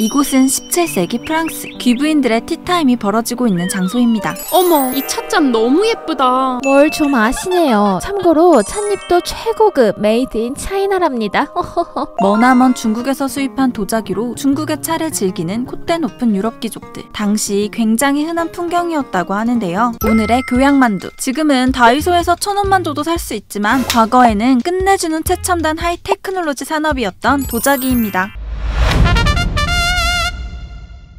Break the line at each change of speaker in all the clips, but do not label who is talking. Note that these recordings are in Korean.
이곳은 17세기 프랑스 귀부인들의 티타임이 벌어지고 있는 장소입니다.
어머, 이 찻잔 너무 예쁘다.
뭘 좀 아시네요. 참고로 찻잎도 최고급 메이드 인 차이나랍니다.
머나먼 중국에서 수입한 도자기로 중국의 차를 즐기는 콧대 높은 유럽 귀족들. 당시 굉장히 흔한 풍경이었다고 하는데요. 오늘의 교양만두. 지금은 다이소에서 1,000원만 줘도 살 수 있지만 과거에는 끝내주는 최첨단 하이테크놀로지 산업이었던 도자기입니다.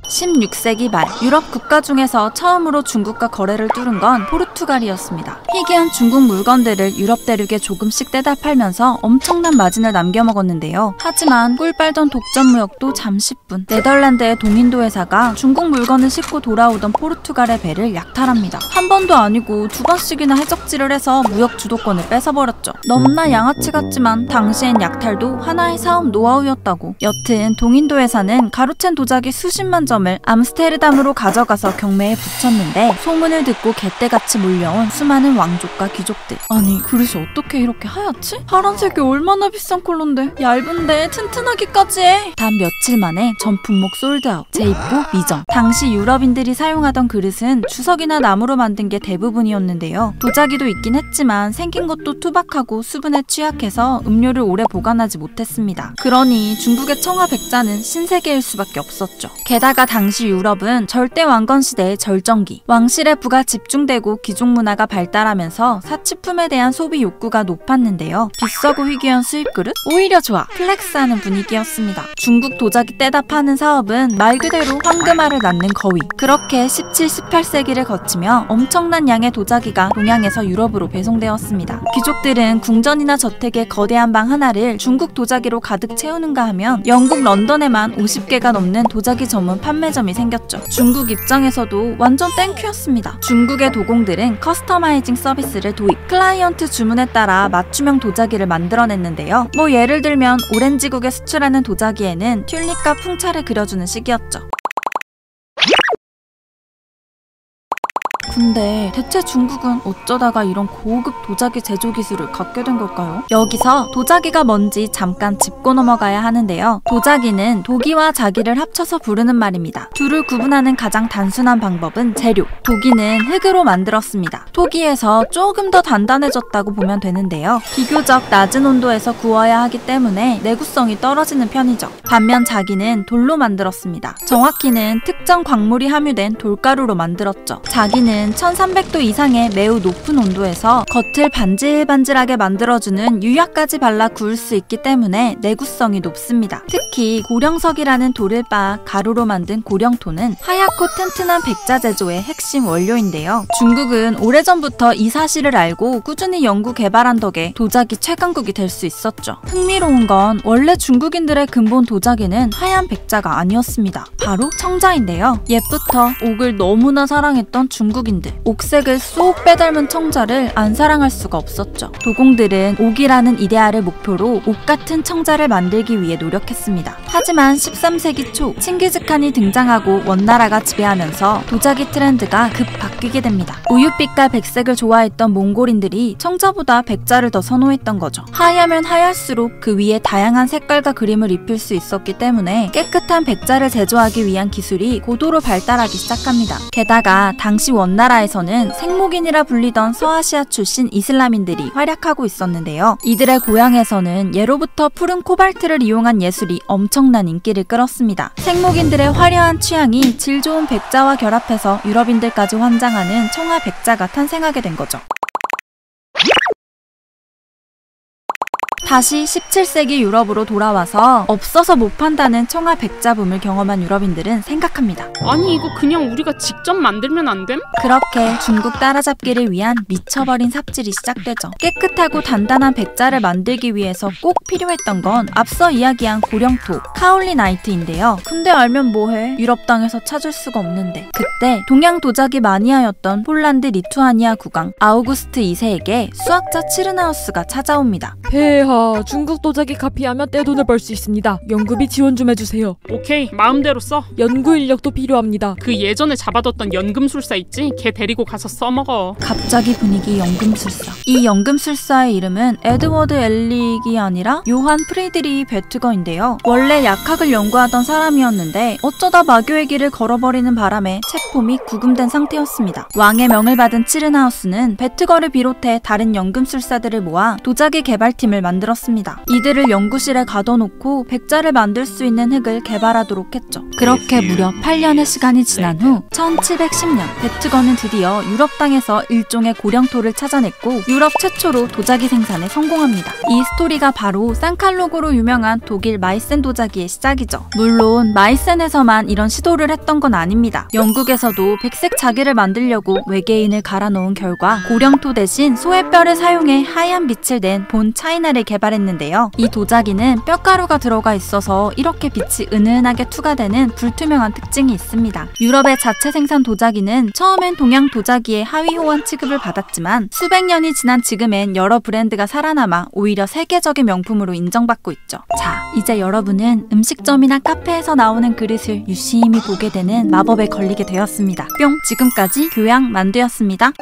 16세기 말 유럽 국가 중에서 처음으로 중국과 거래를 뚫은 건 포르투갈이었습니다. 희귀한 중국 물건들을 유럽 대륙에 조금씩 떼다 팔면서 엄청난 마진을 남겨먹었는데요. 하지만 꿀 빨던 독점 무역도 잠시뿐. 네덜란드의 동인도 회사가 중국 물건을 싣고 돌아오던 포르투갈의 배를 약탈합니다. 한 번도 아니고 2번씩이나 해적질을 해서 무역 주도권을 뺏어버렸죠. 너무나 양아치 같지만 당시엔 약탈도 하나의 사업 노하우였다고. 여튼 동인도 회사는 가로챈 도자기 수십만 점 암스테르담으로 가져가서 경매에 붙였는데 소문을 듣고 개떼같이 몰려온 수많은 왕족과 귀족들. 아니 그릇이 어떻게 이렇게 하얗지? 파란색이 얼마나 비싼 컬러인데 얇은데 튼튼하기까지 해. 단 며칠 만에 전 품목 솔드아웃. 재입고 미정. 당시 유럽인들이 사용하던 그릇은 주석이나 나무로 만든 게 대부분이었는데요. 도자기도 있긴 했지만 생긴 것도 투박하고 수분에 취약해서 음료를 오래 보관하지 못했습니다. 그러니 중국의 청화 백자는 신세계일 수밖에 없었죠. 게다가 당시 유럽은 절대 왕건 시대의 절정기, 왕실의 부가 집중되고 귀족 문화가 발달하면서 사치품에 대한 소비 욕구가 높았는데요. 비싸고 희귀한 수입 그릇? 오히려 좋아. 플렉스하는 분위기였습니다. 중국 도자기 떼다 파는 사업은 말 그대로 황금알을 낳는 거위. 그렇게 17, 18세기를 거치며 엄청난 양의 도자기가 동양에서 유럽으로 배송되었습니다. 귀족들은 궁전이나 저택의 거대한 방 하나를 중국 도자기로 가득 채우는가 하면 영국 런던에만 50개가 넘는 도자기 전문 판매점이 생겼죠. 중국 입장에서도 완전 땡큐였습니다. 중국의 도공들은 커스터마이징 서비스를 도입. 클라이언트 주문에 따라 맞춤형 도자기를 만들어냈는데요. 뭐 예를 들면 오렌지국에 수출하는 도자기에는 튤립과 풍차를 그려주는 식이었죠. 근데 대체 중국은 어쩌다가 이런 고급 도자기 제조 기술을 갖게 된 걸까요? 여기서 도자기가 뭔지 잠깐 짚고 넘어가야 하는데요. 도자기는 도기와 자기를 합쳐서 부르는 말입니다. 둘을 구분하는 가장 단순한 방법은 재료. 도기는 흙으로 만들었습니다. 토기에서 조금 더 단단해졌다고 보면 되는데요. 비교적 낮은 온도에서 구워야 하기 때문에 내구성이 떨어지는 편이죠. 반면 자기는 돌로 만들었습니다. 정확히는 특정 광물이 함유된 돌가루로 만들었죠. 자기는 1300도 이상의 매우 높은 온도에서 겉을 반질반질하게 만들어주는 유약까지 발라 구울 수 있기 때문에 내구성이 높습니다. 특히 고령석이라는 돌을 빻아 가루로 만든 고령토는 하얗고 튼튼한 백자 제조의 핵심 원료인데요. 중국은 오래전부터 이 사실을 알고 꾸준히 연구 개발한 덕에 도자기 최강국이 될 수 있었죠. 흥미로운 건 원래 중국인들의 근본 도자기는 하얀 백자가 아니었습니다. 바로 청자인데요. 옛부터 옥을 너무나 사랑했던 중국인들. 옥색을 쏙 빼닮은 청자를 안 사랑할 수가 없었죠. 도공들은 옥이라는 이데알을 목표로 옥 같은 청자를 만들기 위해 노력했습니다. 하지만 13세기 초 칭기즈칸이 등장하고 원나라가 지배하면서 도자기 트렌드가 급 바뀌게 됩니다. 우윳빛과 백색을 좋아했던 몽골인들이 청자보다 백자를 더 선호했던 거죠. 하얗면 하얄수록 그 위에 다양한 색깔과 그림을 입힐 수 있었기 때문에 깨끗한 백자를 제조하기 위한 기술이 고도로 발달하기 시작합니다. 게다가 당시 원나라에서는 생목인이라 불리던 서아시아 출신 이슬람인들이 활약하고 있었는데요. 이들의 고향에서는 예로부터 푸른 코발트를 이용한 예술이 엄청난 인기를 끌었습니다. 생목인들의 화려한 취향이 질 좋은 백자와 결합해서 유럽인들까지 환장하는 청아 백자가 탄생하게 된 거죠. 다시 17세기 유럽으로 돌아와서 없어서 못 판다는 청아 백자 붐을 경험한 유럽인들은 생각합니다.
아니 이거 그냥 우리가 직접 만들면 안 됨?
그렇게 중국 따라잡기를 위한 미쳐버린 삽질이 시작되죠. 깨끗하고 단단한 백자를 만들기 위해서 꼭 필요했던 건 앞서 이야기한 고령토, 카올리나이트인데요. 근데 알면 뭐해? 유럽 땅에서 찾을 수가 없는데. 그때 동양 도자기 마니아였던 폴란드 리투아니아 국왕 아우구스트 2세에게 수학자 치르나우스가 찾아옵니다.
폐하,
중국 도자기 카피하면 떼돈을 벌 수 있습니다. 연구비 지원 좀 해주세요.
오케이, 마음대로 써.
연구 인력도 필요합니다.
그 예전에 잡아뒀던 연금술사 있지? 걔 데리고 가서 써먹어.
갑자기 분위기 연금술사. 이 연금술사의 이름은 에드워드 엘릭이 아니라 요한 프리드리히 베트거인데요. 원래 약학을 연구하던 사람이었는데 어쩌다 마교의 길을 걸어버리는 바람에 체포 및 구금된 상태였습니다. 왕의 명을 받은 치르나우스는 베트거를 비롯해 다른 연금술사들을 모아 도자기 개발팀을 만들었습니다. 이들을 연구실에 가둬놓고 백자를 만들 수 있는 흙을 개발하도록 했죠. 그렇게 무려 8년의 시간이 지난 후 1710년 베트거는 드디어 유럽 땅에서 일종의 고령토를 찾아냈고 유럽 최초로 도자기 생산에 성공합니다. 이 스토리가 바로 산칼로그로 유명한 독일 마이센 도자기의 시작이죠. 물론 마이센에서만 이런 시도를 했던 건 아닙니다. 영국에서도 백색 자기를 만들려고 외계인을 갈아놓은 결과 고령토 대신 소의 뼈를 사용해 하얀 빛을 낸 본 차이나를 개발했는데요. 이 도자기는 뼈가루가 들어가 있어서 이렇게 빛이 은은하게 투과되는 불투명한 특징이 있습니다. 유럽의 자체 생산 도자기는 처음엔 동양 도자기의 하위 호환 취급을 받았지만 수백 년이 지난 지금엔 여러 브랜드가 살아남아 오히려 세계적인 명품으로 인정받고 있죠. 자, 이제 여러분은 음식점이나 카페에서 나오는 그릇을 유심히 보게 되는 마법에 걸리게 되었습니다. 뿅! 지금까지 교양 만두였습니다.